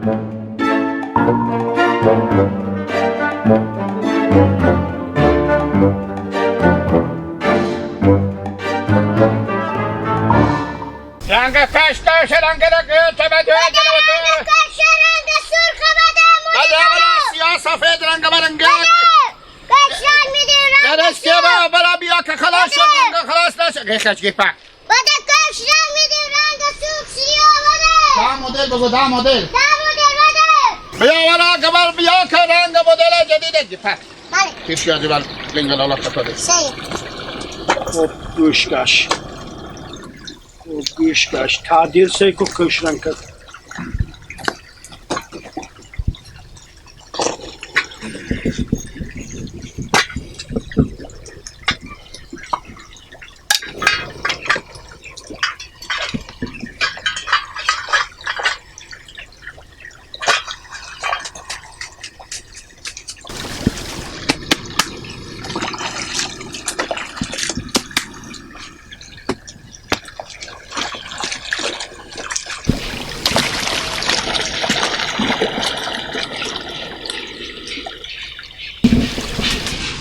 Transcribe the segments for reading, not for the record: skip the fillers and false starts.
رنگ کش کش رنگ رنگ تبدو رنگ کش رنگ سرخ بده سیاه سفید رنگ برنگ کش رنگ میدی رنگ درست که بلا بیا که خلاص شد رنگ خلاص نشد گیخش گیپک بده کش رنگ میدی رنگ سرخ سیاه بده دا مدل بگو دا مدل بده بیا والا قبل بیا که رنگ مدل جدیده گیپک بله پیش یادی بل لنگل الله کتاده سیه خب گوشگاش گوشگاش تعدیل سیکو کش رنگ کرد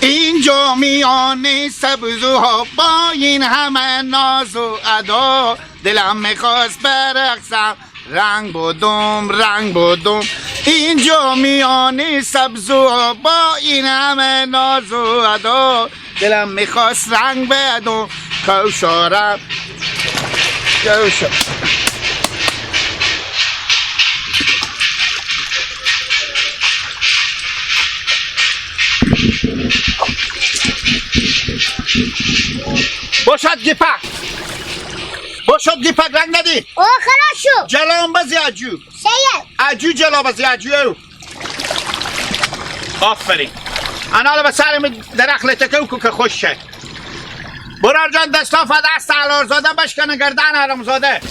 اینجا میان سبزوها با این همه ناز و ادا دلم میخواست برقصم رنگ بودم اینجا میان سبزوها با این همه ناز و ادا دلم میخواست رنگ بدم کوشارم باشد گیپک رنگ ندی او خلاص شو جلام بزی عجو سیه عجو جلا بزی عجو آفرین انا حالا به سرم درخت لتکو که خوش شد برار جان دستا دست علار زاده بشکنه گردن حرم زاده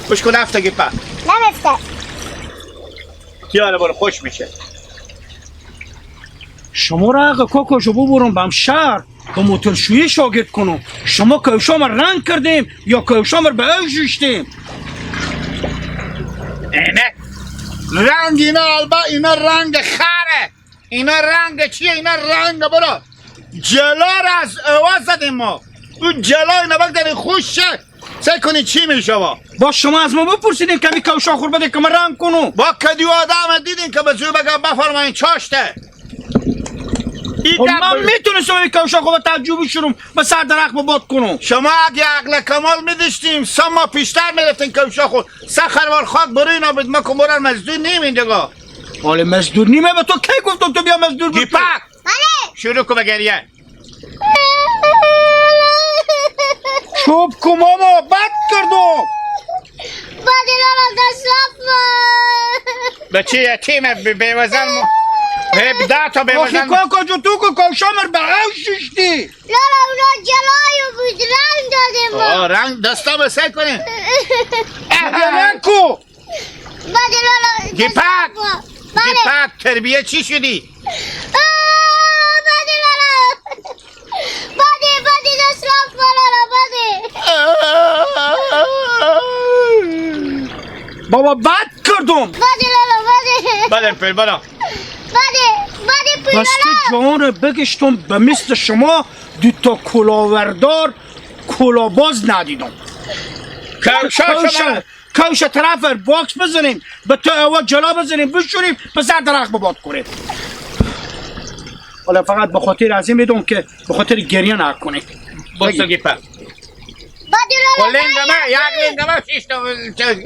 خوش کن افته گیپک نمفته یاره برو خوش میشه شما را اگه کوکوشو ببرم بهم شهر به موتورشویی شاگرد کنم شما کوشام رنگ کردیم یا کوشام به اوج ریختیم اینه رنگ اینا رنگ خره اینا رنگ چیه اینا رنگ برو جلا را از اواز زدیم ما اون جلا اینا بک داری خوش شد سعی کنی چی میشه با شما از ما بپرسیدین کمی کوشا خور بده که من رنگ کنم با کدیو آدم دیدین که به زور بگم بفرمایین چاشته من میتونستم این کوشا خور تعجب شروم به سر درخت باد کنم شما اگه عقل کمال میداشتیم 3 ماه پیشتر میرفتین کوشا خور سخروار خاک بروی نابد ما کموران مزدور نیم اینجا حالا مزدور نیمه به تو کی گفتم تو بیا مزدور بکن گیپک بله شروع کن به گریه چوب کن ماما بد کردم بده لالا دست به چی یتیمه بیوزن ده تا آخی بیوزن کاکا جو تو که کوشامر به اوج ریختی لالا اونا جلای بود رنگ داده ما رنگ دستا به سعی کنیم بیا رنگ کو بده لالا گیپک بله گیپک تربیه چی شدی بده لالا بده دست لالا بده بابا بد کردم بده لالا بدن پیل بلا بده پیلالا دست جان رو بگشتم به مثل شما دوتا کلاوردار کلاباز ندیدم کوش طرف باکس بزنیم به تو اول جلا بزنیم بشوریم به سر درخت باد کنیم حالا فقط به خاطر از این میدونم که به خاطر گریه نکنید بسو گیپک بده لالا لنگمه یک لنگمه شیشتا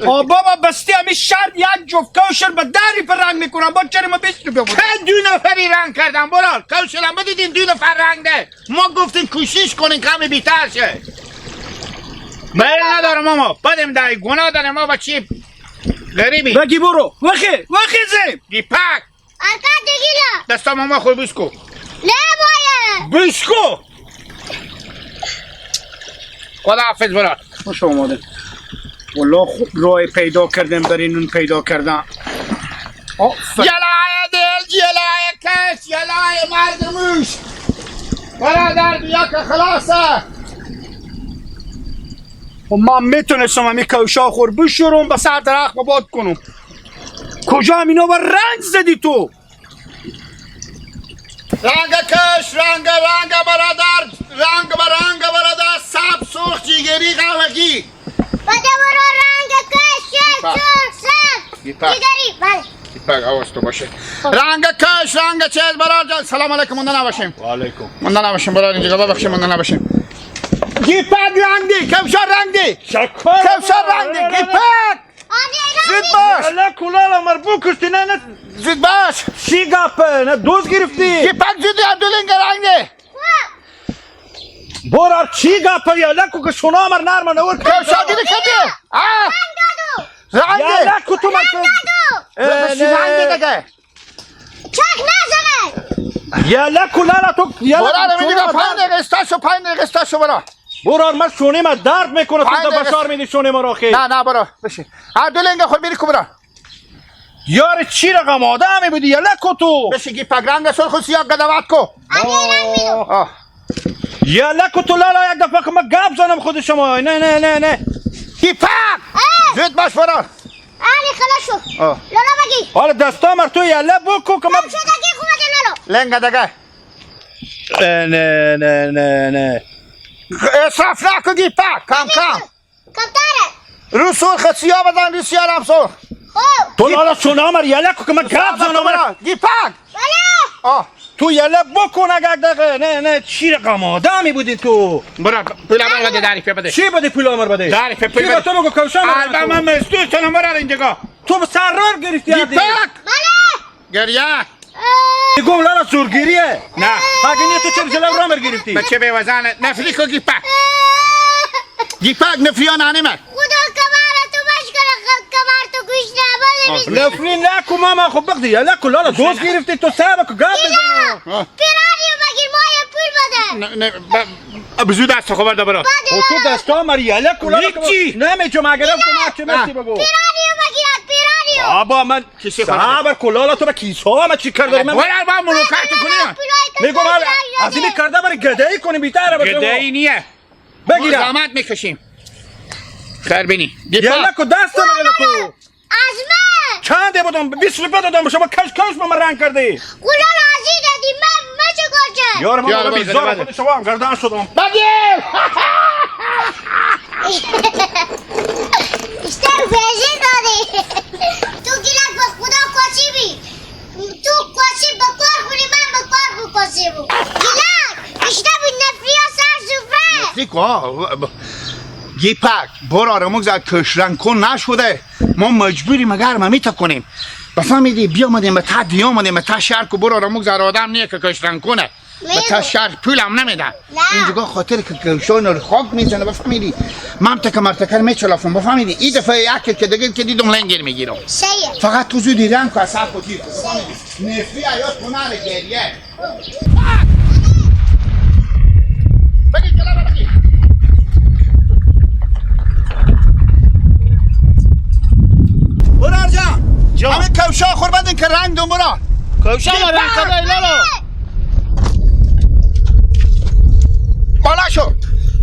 بابا بستی همی شرط یک جفت کوشر به دری پر رنگ میکنم با چرا ما 20 روپیه بود که 2 نفری رنگ کردن برار کوشلم بدیدین 2 نفر رنگ ده ما گفتین کوشش کنین کمی بیتر شه بیل ندارم ماما بدیم دایی گناه دارم ما با چی غریبی بگی برو وخی زیم گیپک ارکا دیگیلا دستا ماما خوی بسکو نه باید بسکو خدا حافظ برار خوش آماده والله خوب راه پیدا کردم برای نون پیدا کردم جلای دل جلای کش جلای مردموش برادر بیا که خلاصه و من میتونستم همی کوشا خور بشورم به سر درخت باد کنم. کجا هم اینا با رنگ زدی تو؟ رنگ کش رنگ برادر رنگ برادر سب سرخ جیگری قهوگی بده برو رنگ کش سرخ سبز جگری. بله بگ آواز تو باشه. رنگ کش رنگ چیز برادر. سلام علیکم. منده نباشیم. و علیکم. منده نباشیم برادر. اینجا ببخشید منده نباشیم. گیپک رنگ دی کفشار رنگ دی کفشار رنگ دی گیپک زود باش. الله کلالا مربو کشتی نه زود باش. چی گپه نه دوز گرفتی؟ گیپک زودی عبدالینگ رنگ دی برار چی گپه یا لکو که شونا مر نرمه نور کفشار دیدی کتی رنگ یا دی لکو تو بسی رنگ دی دگه چک نزنه. یا لکو لالا تو یا برار میدیگه 5 دقیقه استاشو برا برار من شونه ما درد میکنه تو پنج بشار میدی شونه ما را خیلی نه برا بشی عبدالینگ خود بیری کو برا یار چی رقم آدمی بودی یا لکو تو بشی گیپک رنگ سرخ سیاه قدوات کو یا لکو تو لالا یک دفعه که من گپ زنم خود شما نه گیپک زود باش برا علی خلاص شو. لالا بگی حالا دستا مر تو یا لب بکو که من شو دگی خوبه لالا. لنگ دگه نه اصراف نکن گیپک کم کمتره. رو سرخ سیاه بدن رو سیاه هم سرخ خب تو لالا شونا مر یا لکو که من گپ زنم گیپک بله تو یا لب بکن اگه دقیقه نه چی رقم آدمی بودی تو برا پولا بر بده داری بده چی بدی پول آمر بده داری چی پولا با تو بگو کوشم البته من مستوستم برا اینجا تو سرار گرفتی گیپک بله گریه میگم لالا زورگیریه نه اگه نه تو چرا جلو رامر گرفتی بچه به وزن نفری کو گیپک نفریان آنیمه خدا کماره تو بشکره کمر تو گوش نباده نفری نکو ماما خب بخدی یا لکو لالا دوست گرفتی تو سبک گپ بزنم پیرانیو بگیر مایه پول بده. بزود دست خبر ده برا او تو دستا مر یا لکو لالا هیچی. نمیچم اگه رفت ماچه مسی بگو پیرانیو بگیر پیرانیو. بابا من صبر کلالا تو به کیسا ما چی کرده من برا با ملوکات کنی میگم از این کرده برای گدایی کنی بیتره بده گدایی نیه بگیرم زحمت میکشیم خیر بینی یا لکو دست من تو از من چنده بودم 20 روپیه دادم شما کش با من رنگ کردی گلال آزی دادی من چه گرچه یار من یار بیزار بده. خود شما هم گردان شدم بگیر اشتر فیزی دادی. تو گیلک با خدا کسی بی تو کسی بکار کنی من بکار بکسی بو گیلک اشتر بی نفری ها سر سفره دیکو گیپک برا رو مگذار کشرنگ کن نشده ما مجبوریم اگر ما میتا کنیم بفهمیدی بیامدیم به تا دیامدیم به تا شهر که برا رو مگذار آدم نیه که کشرنگ کنه به تا شهر پول هم نمیدن اینجا خاطر که کشان رو خاک میزنه بفهمیدی ممتک مرتکر میچلافم بفهمیدی این دفعه یکی که دیگه که دیدم لنگیر میگیرم سیه فقط تو زودی رنگ که اصاب کتیر بفهمیدی نفری آیات کنار گریه بگی کلا بگی برار جان همین کوشا خور بدین که رنگ دون برا کوشا رنگ کده لالا بالا شو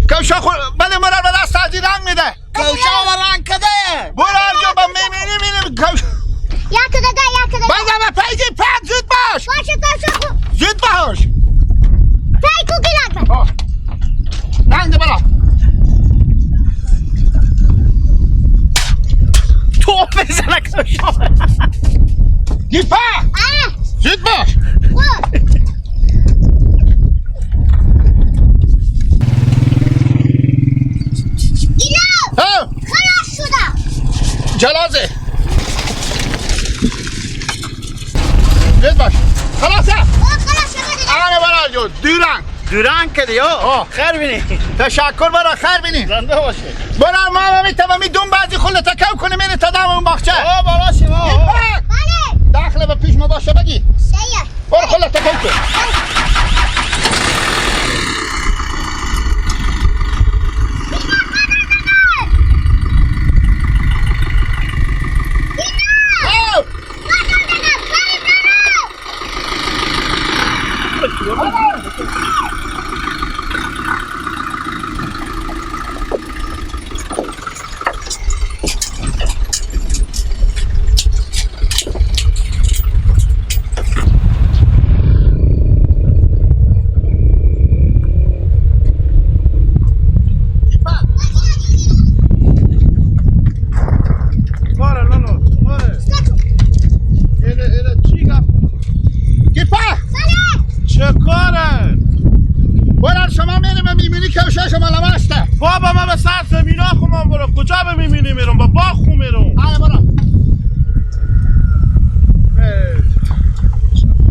کوشا خور بدین برار به دست ازی رنگ میده کوشا رنگ کده برار جان با میبینیم کوشا یک دگه بگم پیجی پد زود باش باشه کوشا خو زود باش پی کو گیلک با رنگ ده برا تو بزنه کوشا گیپا زود باش گیلک خلاص شدم جلازه زود باش خلاصه خلاص شدم آره برا جو دوران کردی یا خیر بینی تشکر برا خیر بینی زنده باشه برا ما میتونم دون بعضی خل تکاو کنیم این تدام اون باخچه بالا شما بله داخل به پیش ما باشه بگی سیه برو خل تکاو کن به سر زمین ها خمان برو کجا به میبینی میرم با باغ خو میرم آره برو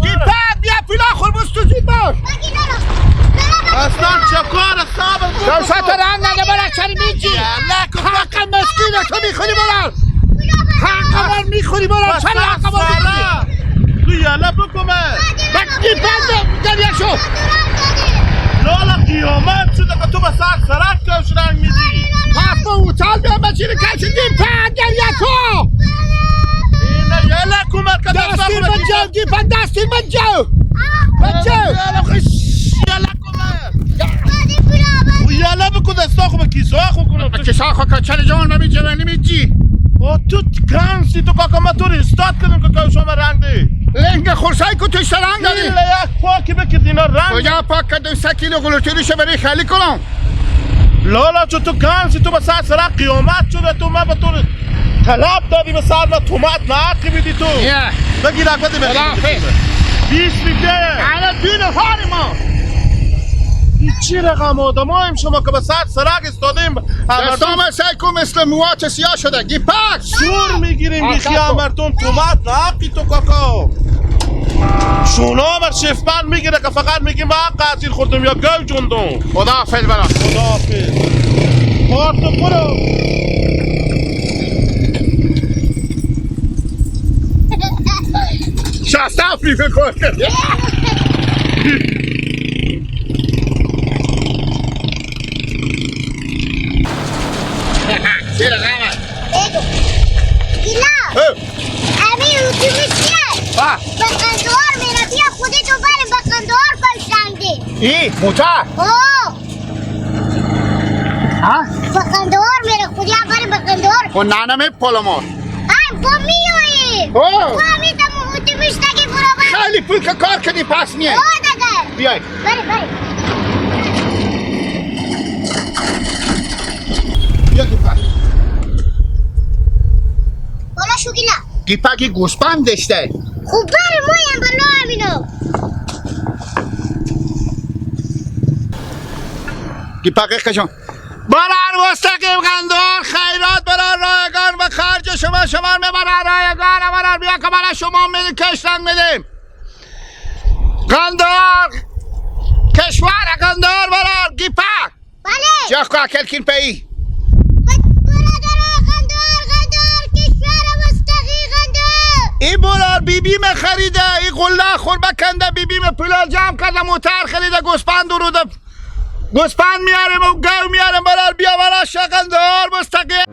گیپک بیا پیلا خوربوز تو زید باش اصلا چه کار صاحب دوشت رنگ نده برا چری میجی حق مسکین تو میخوری برا حق من میخوری برا چری حق من میخوری تو یالا بکمه گیپک دریا شو لالا قیامت شده که تو به سر سرک کش رنگ میدی پس با اوتال بیا بچینی کشی گیپک دریا تو اینه یالا کمه که دستیر من جو گیپک دستیر من جو من جو یالا خوش یالا کمه و یالا بکن دستا خوبه کیسا خو کنم کشا خو کچل جوان نمیجه و نمیجی و تو کنسی تو کاکا ما تو ریستات کردیم که کشا ما رنگ دی لنگ خورسای که توی سرنگ داری این یک پاکی بکید اینا رنگ کجا پاک کردن 3 کیلو گلوتریشو بری خالی کنم لالا چو تو کنسی تو به سر سرک قیامت شده تو من به تو طلب دادی به سر ما تومت ناقی بیدی تو یه بگی رفتی بگی خلافه 20 میگه انا دو نفر ما این چی رقم آدم هایم شما که به سر سرک استادیم دستام سیکو مثل موات سیاه شده گیپک سور میگیریم آه، بیخی کاکو. مردم تومت ناقی تو کاکا شونا بر شفپن میگیره که فقط میگیم با قصیر خوردم یا گو جوندم خدا حافظ برا خدا حافظ کارتو برو شسته افریقه کن چی رقمت گیلا امی اتوبوس چیه با بقندوار میره بیا خودتو بره بقندوار کش رنگ دی ای موتر اوه ها بقندوار میره خودیا بره بقندوار خب نانمه پولمون ای با میوی اوه با میدم اتوبوس تگی برو بره خیلی پول که کار کردی پس میای اوه داده بیای بره بیا گیپک بالا شو گیلا گیپکی گوسپند داشته خوب بره مایم بالا امینو گیپک کشون برار مستقیم قندار خیرات برار رایگان و خرج شما میبرار رایگان برار بیا که برای شما میدیم کش رنگ میدیم قندار کشور قندار برار گیپک بله جاخ که اکل کین پی برادر قندار کشور مستقی قندار این برار بیبی me خریده این قله خور بکنده بیبی me پولار جمع کرده موتر خریده گوسپند دروده گوسپند میاریم و گو میاریم برار بیا برار شقندار مستقیم